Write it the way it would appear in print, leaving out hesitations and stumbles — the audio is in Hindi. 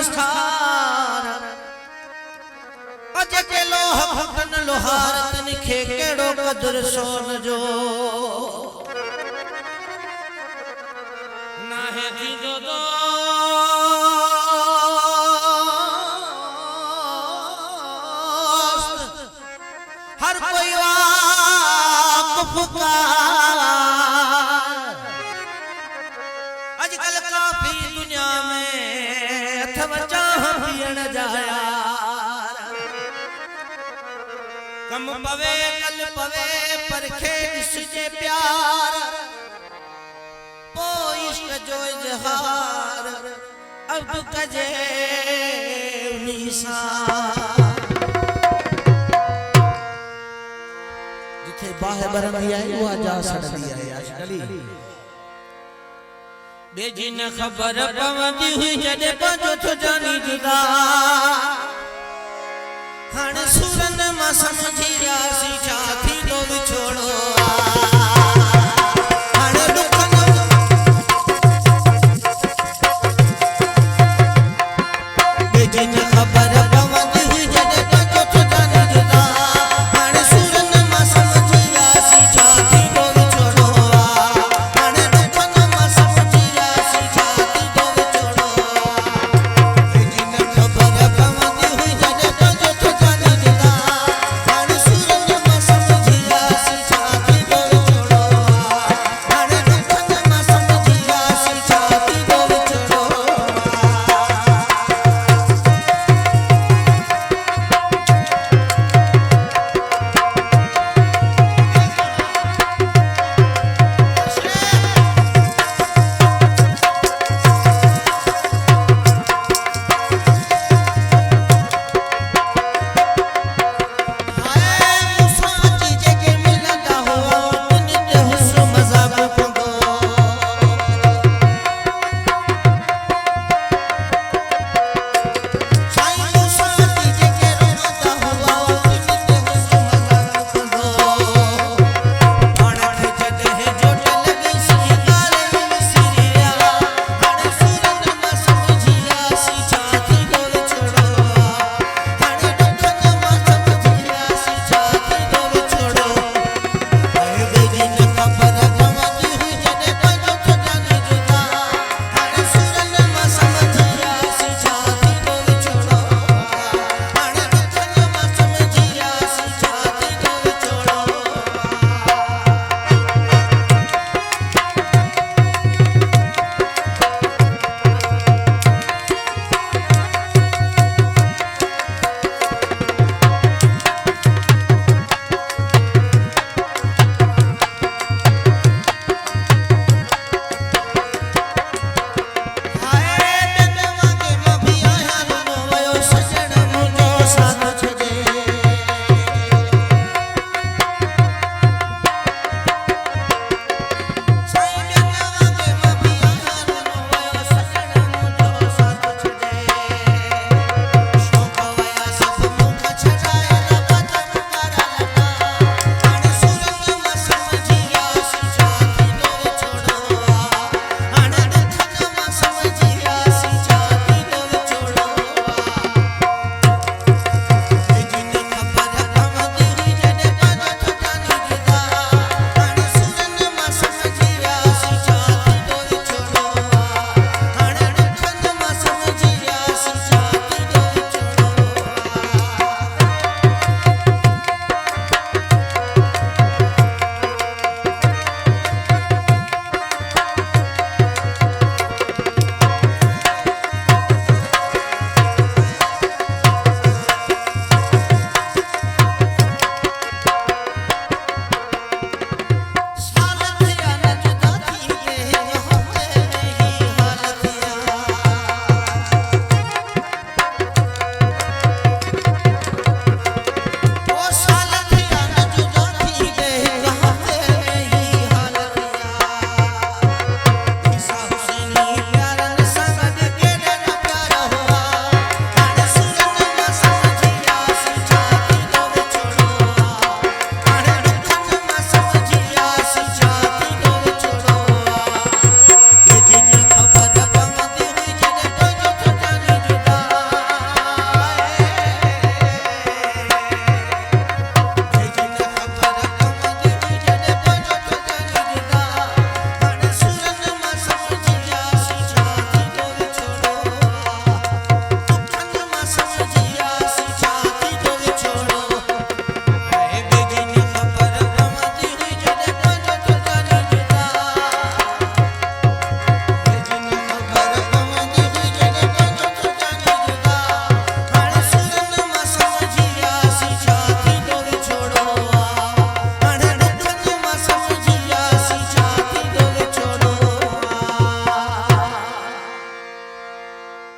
संस्कार अज के लोह भगन लोहार तन खे केड़ो कदर सोन जो ना है जीजो दो हर कोई आजकल काफी दुनिया में अथवा चाह पियण जाया कम पवे कल पवे परखे इससे प्यार पो इश्क जो इजहार अब कजे निसा जिथे बाहे बरंदी आई वो जा सड़दी है आजकली बेजी न खबर पवंदी हुई जडे पंजो तो जानी जुदा हण सुरन मा समझी आसी छा